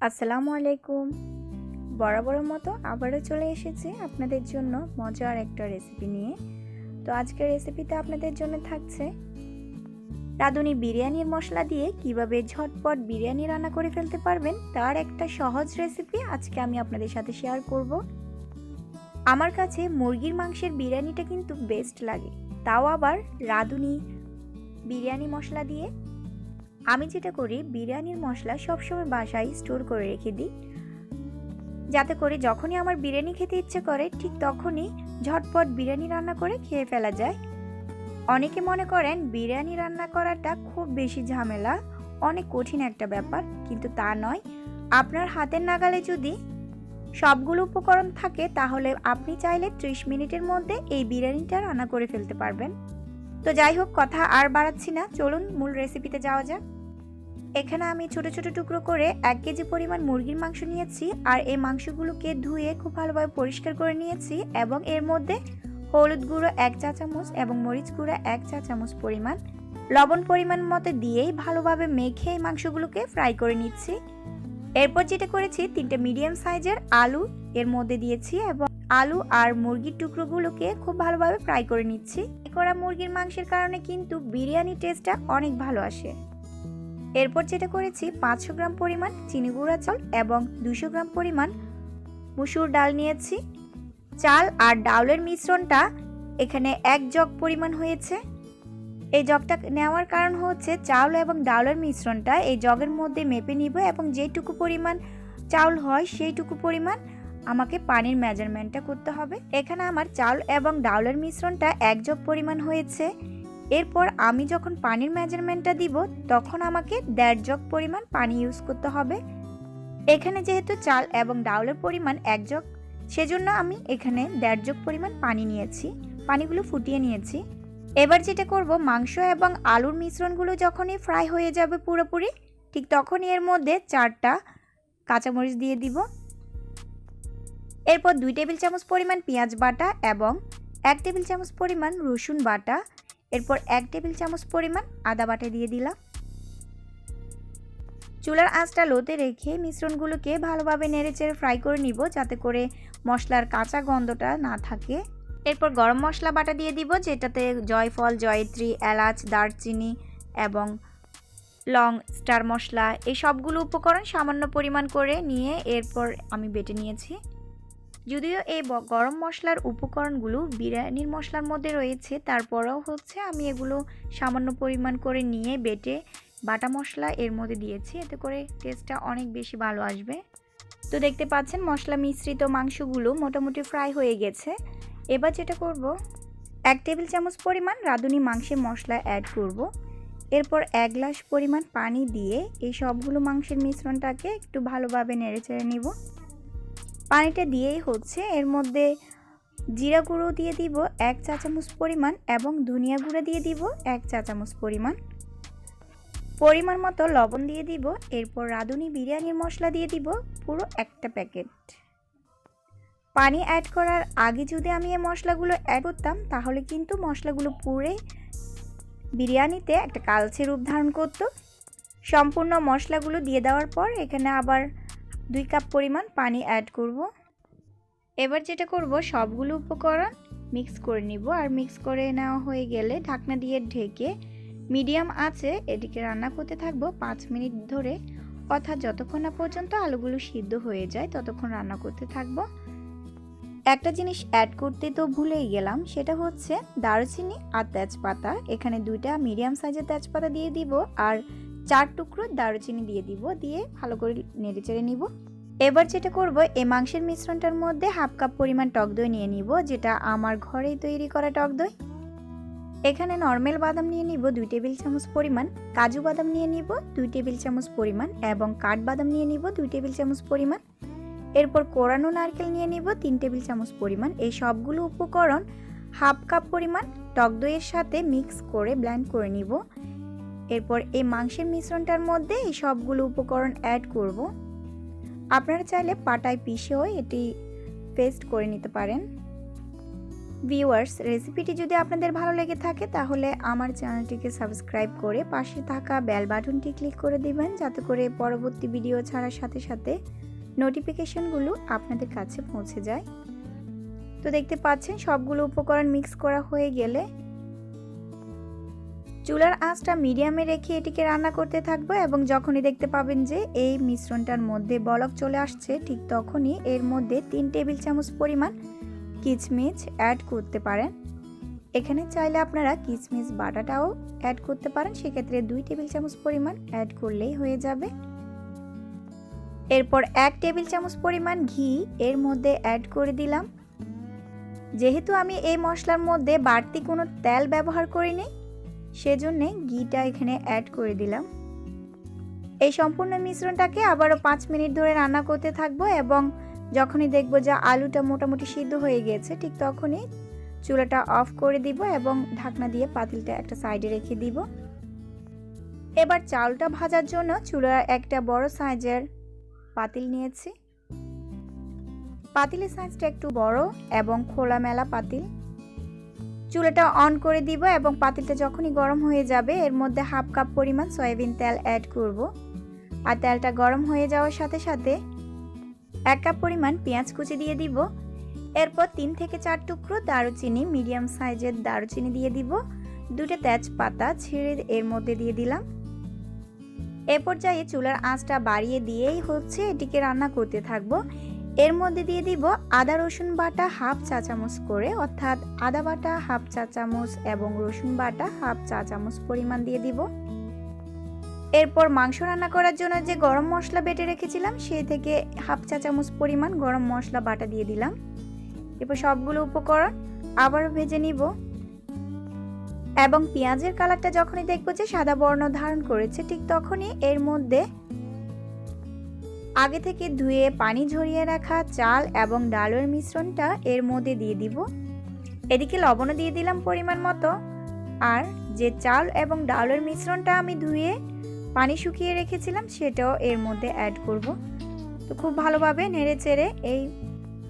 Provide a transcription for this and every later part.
আসসালামু আলাইকুম। বরাবরের মতো আবারও চলে এসেছি আপনাদের জন্য মজার একটা রেসিপি নিয়ে। তো আজকের রেসিপিতে আপনাদের জন্য থাকছে রাঁধুনি বিরিয়ানির মশলা দিয়ে কিভাবে ঝটপট বিরিয়ানি রান্না করে ফেলতে পারবেন তার একটা সহজ রেসিপি আজকে আমি আপনাদের সাথে শেয়ার করব। আমার কাছে মুরগির মাংসের বিরিয়ানিটা কিন্তু বেস্ট লাগে, তাও আবার রাঁধুনি বিরিয়ানি মশলা দিয়ে। আমি যেটা করি, বিরিয়ানির মশলা সবসময় বাসায় স্টোর করে রেখে দিই, যাতে করে যখনই আমার বিরিয়ানি খেতে ইচ্ছে করে ঠিক তখনই ঝটপট বিরিয়ানি রান্না করে খেয়ে ফেলা যায়। অনেকে মনে করেন বিরিয়ানি রান্না করাটা খুব বেশি ঝামেলা, অনেক কঠিন একটা ব্যাপার, কিন্তু তা নয়। আপনার হাতের নাগালে যদি সবগুলো উপকরণ থাকে তাহলে আপনি চাইলে 30 মিনিটের মধ্যে এই বিরিয়ানিটা রান্না করে ফেলতে পারবেন। তো যাই হোক, কথা আর বাড়াচ্ছি না, চলুন মূল রেসিপিতে যাওয়া যাক। এখানে আমি ছোট ছোট টুকরো করে 1 কেজি পরিমাণ মুরগির মাংস নিয়েছি, আর এই মাংসগুলোকে ধুয়ে খুব ভালোভাবে পরিষ্কার করে নিয়েছি এবং এর মধ্যে হলুদ গুঁড়ো 1 চা চামচ এবং মরিচ গুঁড়ো 1 চা চামচ পরিমাণ, লবণ পরিমাণ মতো দিয়েই ভালোভাবে মেখে এই মাংসগুলোকে ফ্রাই করে নিচ্ছি। এরপর যেটা করেছি, 3টে মিডিয়াম সাইজের আলু এর মধ্যে দিয়েছি এবং আলু আর মুরগির টুকরোগুলোকে খুব ভালোভাবে ফ্রাই করে নিচ্ছি। করা মুরগির মাংসের কারণে কিন্তু বিরিয়ানি টেস্টটা অনেক ভালো আসে। এরপর যেটা করেছি, 500 গ্রাম পরিমাণ চিনি গুঁড়া চাল এবং 200 গ্রাম পরিমাণ মসুর ডাল নিয়েছি। চাল আর ডাউলের মিশ্রণটা এখানে 1 জগ পরিমাণ হয়েছে। এই জগটা নেওয়ার কারণ হচ্ছে চাউল এবং ডাউলের মিশ্রণটা এই জগের মধ্যে মেপে নিব এবং যেটুকু পরিমাণ চাউল হয় সেইটুকু পরিমাণ আমাকে পানির মেজারমেন্টটা করতে হবে। এখানে আমার চাউল এবং ডাউলের মিশ্রণটা 1 জগ পরিমাণ হয়েছে। এরপর আমি যখন পানির মেজারমেন্টটা দিব তখন আমাকে 1.5 জগ পরিমাণ পানি ইউজ করতে হবে। এখানে যেহেতু চাল এবং ডাউলের পরিমাণ 1 জগ, সেজন্য আমি এখানে 1.5 জগ পরিমাণ পানি নিয়েছি, পানিগুলো ফুটিয়ে নিয়েছি। এবার যেটা করব, মাংস এবং আলুর মিশ্রণগুলো যখনই ফ্রাই হয়ে যাবে পুরোপুরি, ঠিক তখনই এর মধ্যে 4টা কাঁচামরিচ দিয়ে দিব। এরপর 2 টেবিল চামচ পরিমাণ পেঁয়াজ বাটা এবং 1 টেবিল চামচ পরিমাণ রসুন বাটা, এরপর 1 টেবিল চামচ পরিমাণ আদা বাটা দিয়ে দিলাম। চুলার আঁচটা লোতে রেখে মিশ্রণগুলোকে ভালোভাবে নেড়েচেড়ে ফ্রাই করে নিব, যাতে করে মশলার কাঁচা গন্ধটা না থাকে। এরপর গরম মশলা বাটা দিয়ে দিব, যেটাতে জয়ফল, জয়ত্রী, এলাচ, দারচিনি এবং লং, স্টার মশলা, এই সবগুলো উপকরণ সামান্য পরিমাণ করে নিয়ে এরপর আমি বেটে নিয়েছি। যদিও এই গরম মশলার উপকরণগুলো বিরিয়ানির মশলার মধ্যে রয়েছে, তারপরেও আমি এগুলো সামান্য পরিমাণ করে নিয়ে বেটে বাটা মশলা এর মধ্যে দিয়েছি, এতে করে টেস্টটা অনেক বেশি ভালো আসবে। তো দেখতে পাচ্ছেন মশলা মিশ্রিত মাংসগুলো মোটামুটি ফ্রাই হয়ে গেছে। এবার যেটা করব, 1 টেবিল চামচ পরিমাণ রাঁধুনি মাংসের মশলা অ্যাড করব। এরপর 1 গ্লাস পরিমাণ পানি দিয়ে এই সবগুলো মাংসের মিশ্রণটাকে একটু ভালোভাবে নেড়েচেড়ে নিব। পানিটা দিয়েই এর মধ্যে জিরা গুঁড়ো দিয়ে দিব 1 চা চামচ পরিমাণ এবং ধনিয়া গুঁড়ো দিয়ে দিব 1 চা চামচ পরিমাণ মতো লবণ দিয়ে দিব। এরপর রাঁধুনি বিরিয়ানির মশলা দিয়ে দিব পুরো 1টা প্যাকেট। পানি অ্যাড করার আগে যদি আমি এই মশলাগুলো অ্যাড করতাম তাহলে কিন্তু মশলাগুলো পুড়ে বিরিয়ানিতে একটা কালচে রূপ ধারণ করত। সম্পূর্ণ মশলাগুলো দিয়ে দেওয়ার পর এখানে আবার 2 কাপ পরিমাণ পানি অ্যাড করব। এবার যেটা করব, সবগুলো উপকরণ মিক্স করে নিব, আর মিক্স করে নেওয়া হয়ে গেলে ঢাকনা দিয়ে ঢেকে মিডিয়াম আঁচে এদিকে রান্না করতে থাকবো 5 মিনিট ধরে, অর্থাৎ যতক্ষণ না পর্যন্ত আলুগুলো সিদ্ধ হয়ে যায় ততক্ষণ রান্না করতে থাকবো। একটা জিনিস অ্যাড করতে তো ভুলেই গেলাম, সেটা হচ্ছে দারুচিনি আর তেজপাতা। এখানে 2টা মিডিয়াম সাইজের তেজপাতা দিয়ে দিব আর 4 টুকরো দারুচিনি দিয়ে দিব, দিয়ে ভালো করে নেড়েচেড়ে নিব। এবার যেটা করব, এই মাংসের মিশ্রণটার মধ্যে 1/2 কাপ পরিমাণ টকদই নিয়ে নিব, যেটা আমার ঘরেই তৈরি করা টকদই। এখানে নরমাল বাদাম নিয়ে নিব 2 টেবিল চামচ পরিমাণ, কাজু বাদাম নিয়ে নিব 2 টেবিল চামচ পরিমাণ এবং কাঠবাদাম নিয়ে নিব 2 টেবিল চামচ পরিমাণ। এরপর কোরানো নারকেল নিয়ে নিব 3 টেবিল চামচ পরিমাণ। এই সবগুলো উপকরণ 1/2 কাপ পরিমাণ টকদইয়ের সাথে মিক্স করে ব্লেন্ড করে নিব। এরপর এই মাংসের মিশ্রণটার মধ্যে এই সবগুলো উপকরণ অ্যাড করব। আপনারা চাইলে পাটায় পিষেও এটি পেস্ট করে নিতে পারেন। ভিউয়ার্স, রেসিপিটি যদি আপনাদের ভালো লেগে থাকে তাহলে আমার চ্যানেলটিকে সাবস্ক্রাইব করে পাশে থাকা বেল বাটনটি ক্লিক করে দিবেন, যাতে করে পরবর্তী ভিডিও ছাড়ার সাথে সাথে নোটিফিকেশনগুলো আপনাদের কাছে পৌঁছে যায়। তো দেখতে পাচ্ছেন সবগুলো উপকরণ মিক্স করা হয়ে গেলে চুলার আঁচটা মিডিয়ামে রেখে এটিকে রান্না করতে থাকবো এবং যখনই দেখতে পাবেন যে এই মিশ্রণটার মধ্যে বলক চলে আসছে, ঠিক তখনই এর মধ্যে 3 টেবিল চামচ পরিমাণ কিশমিশ অ্যাড করতে পারেন। এখানে চাইলে আপনারা কিশমিশ বাটাটাও অ্যাড করতে পারেন, সেক্ষেত্রে 2 টেবিল চামচ পরিমাণ অ্যাড করলেই হয়ে যাবে। এরপর 1 টেবিল চামচ পরিমাণ ঘি এর মধ্যে অ্যাড করে দিলাম। যেহেতু আমি এই মশলার মধ্যে বাড়তি কোনো তেল ব্যবহার করিনি, সেজন্য ঘিটা এখানে অ্যাড করে দিলাম। এই সম্পূর্ণ মিশ্রণটাকে আবারও 5 মিনিট ধরে রান্না করতে থাকবো এবং যখনই দেখব যে আলুটা মোটামুটি সিদ্ধ হয়ে গেছে, ঠিক তখনই চুলাটা অফ করে দিব এবং ঢাকনা দিয়ে পাতিলটা একটা সাইডে রেখে দিব। এবার চালটা ভাজার জন্য চুলার একটা বড় সাইজের পাতিল নিয়েছি। পাতিলের সাইজটা একটু বড় এবং খোলামেলা পাতিল। চুলাটা অন করে দিব এবং পাতিলটা যখনই গরম হয়ে যাবে এর মধ্যে 1/2 কাপ পরিমাণ সয়াবিন তেল অ্যাড করব। আর তেলটা গরম হয়ে যাওয়ার সাথে সাথে 1 কাপ পরিমাণ পেঁয়াজ কুচি দিয়ে দিব। এরপর 3 থেকে 4 টুকরো দারুচিনি, মিডিয়াম সাইজের দারুচিনি দিয়ে দিব। 2টা তেজপাতা ছিঁড়ে এর মধ্যে দিয়ে দিলাম। এ পর্যায়ে চুলার আঁচটা বাড়িয়ে দিয়েই এটিকে রান্না করতে থাকবো। এর মধ্যে দিয়ে দিব আদা রসুন বাটা 1/2 চা চামচ করে, অর্থাৎ আদা বাটা 1/2 চা চামচ এবং রসুন বাটা 1/2 চা চামচ পরিমাণ দিয়ে দিব। এরপর মাংস রান্না করার জন্য যে গরম মশলা বেটে রেখেছিলাম সেই থেকে 1/2 চা চামচ পরিমাণ গরম মশলা বাটা দিয়ে দিলাম। এরপর সবগুলো উপকরণ আবারও ভেজে নিব এবং পেঁয়াজের কালারটা যখনই দেখবো যে সাদা বর্ণ ধারণ করেছে, ঠিক তখনই এর মধ্যে আগে থেকে ধুয়ে পানি ঝরিয়ে রাখা চাল এবং ডালের মিশ্রণটা এর মধ্যে দিয়ে দিব। এদিকে লবণও দিয়ে দিলাম পরিমাণ মতো। আর যে চাল এবং ডালের মিশ্রণটা আমি ধুয়ে পানি শুকিয়ে রেখেছিলাম সেটাও এর মধ্যে অ্যাড করব। তো খুব ভালোভাবে নেড়ে চেড়ে এই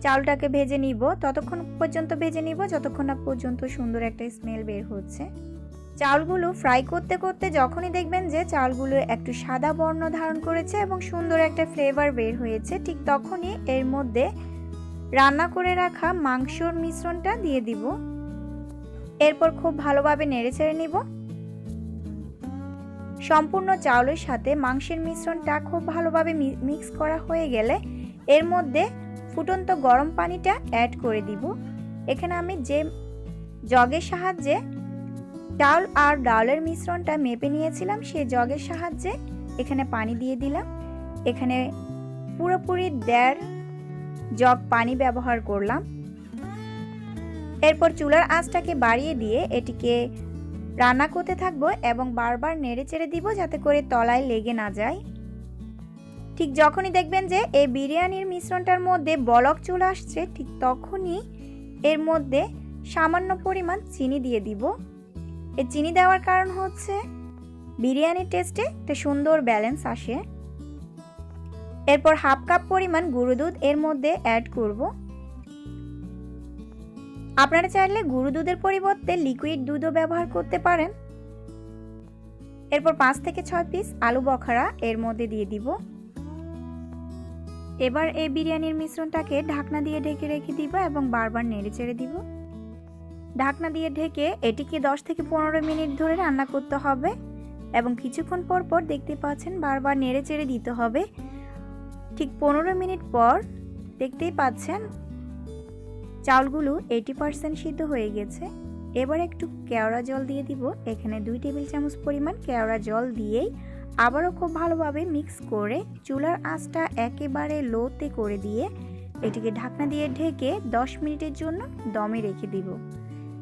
চালটাকে ভেজে নিব, ততক্ষণ পর্যন্ত ভেজে নিব যতক্ষণ না পর্যন্ত সুন্দর একটা স্মেল বের হচ্ছে। চালগুলো ফ্রাই করতে করতে যখনই দেখবেন যে চালগুলো একটু সাদা বর্ণ ধারণ করেছে এবং সুন্দর একটা ফ্লেভার বের হয়েছে, ঠিক তখনই এর মধ্যে রান্না করে রাখা মাংসর মিশ্রণটা দিয়ে দিব। এরপর খুব ভালোভাবে নেড়েচেড়ে নিব। সম্পূর্ণ চাউলের সাথে মাংসের মিশ্রণটা খুব ভালোভাবে মিক্স করা হয়ে গেলে এর মধ্যে ফুটন্ত গরম পানিটা অ্যাড করে দিব। এখানে আমি যে জগের সাহায্যে চাল আর ডালের মিশ্রণটা মেপে নিয়েছিলাম সেই জগের সাহায্যে এখানে পানি দিয়ে দিলাম। এখানে পুরোপুরি 1.5 জগ পানি ব্যবহার করলাম। এরপর চুলার আঁচটাকে বাড়িয়ে দিয়ে এটিকে রান্না করতে থাকবো এবং বারবার নেড়ে চেড়ে দিব যাতে করে তলায় লেগে না যায়। ঠিক যখনই দেখবেন যে এই বিরিয়ানির মিশ্রণটার মধ্যে বলক চলে আসছে, ঠিক তখনই এর মধ্যে সামান্য পরিমাণ চিনি দিয়ে দিব। এই চিনি দেওয়ার কারণ বিরিয়ানির টেস্টে একটা সুন্দর ব্যালেন্স আসে। এরপর 1/2 কাপ পরিমাণ গুঁড়ো দুধ এর মধ্যে অ্যাড করব। আপনারা চাইলে গুঁড়ো দুধের পরিবর্তে লিকুইড দুধও ব্যবহার করতে পারেন। এরপর 5 থেকে 6 পিস আলু বখরা এর মধ্যে দিয়ে দিব। এবার এই বিরিয়ানির মিশ্রণটাকে ঢাকনা দিয়ে ঢেকে রেখে দিব এবং বারবার নেড়ে চেড়ে দিব। ঢাকনা দিয়ে ঢেকে এটিকে 10 থেকে 15 মিনিট ধরে রান্না করতে হবে এবং কিছুক্ষণ পর পর দেখতে পাচ্ছেন বারবার নেড়ে চেড়ে দিতে হবে। ঠিক 15 মিনিট পর দেখতেই পাচ্ছেন চাউলগুলো 80% সিদ্ধ হয়ে গেছে। এবার একটু কেওড়া জল দিয়ে দিব। এখানে 2 টেবিল চামচ পরিমাণ কেওড়া জল দিয়েই আবারও খুব ভালোভাবে মিক্স করে চুলার আঁচটা একেবারে লোতে করে দিয়ে এটিকে ঢাকনা দিয়ে ঢেকে 10 মিনিটের জন্য দমে রেখে দিব।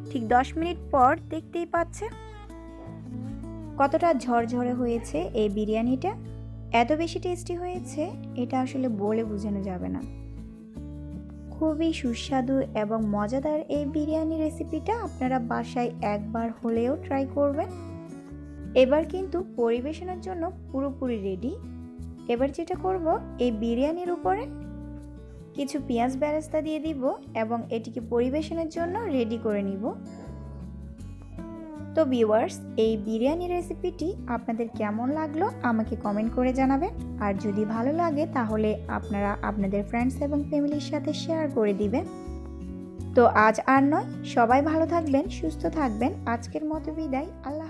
ঠিক 10 মিনিট পর দেখতেই পাচ্ছেন কতটা ঝরঝরে হয়েছে এই বিরিয়ানিটা। এত বেশি টেস্টি হয়েছে এটা আসলে বলে বোঝানো যাবে না। খুবই সুস্বাদু এবং মজাদার এই বিরিয়ানি রেসিপিটা আপনারা বাসায় একবার হলেও ট্রাই করবেন। এবার কিন্তু পরিবেশনের জন্য পুরোপুরি রেডি। এবার যেটা করব, এই বিরিয়ানির উপরে কিছু পেঁয়াজ বেরেস্তা দিয়ে দিব এবং এটিকে পরিবেশনের জন্য রেডি করে নিব। তো ভিউয়ার্স, এই বিরিয়ানি রেসিপিটি আপনাদের কেমন লাগলো আমাকে কমেন্ট করে জানাবেন। আর যদি ভালো লাগে তাহলে আপনারা আপনাদের ফ্রেন্ডস এবং ফ্যামিলির সাথে শেয়ার করে দিবেন। তো আজ আর নয়, সবাই ভালো থাকবেন, সুস্থ থাকবেন। আজকের মতো বিদায়, আল্লাহ।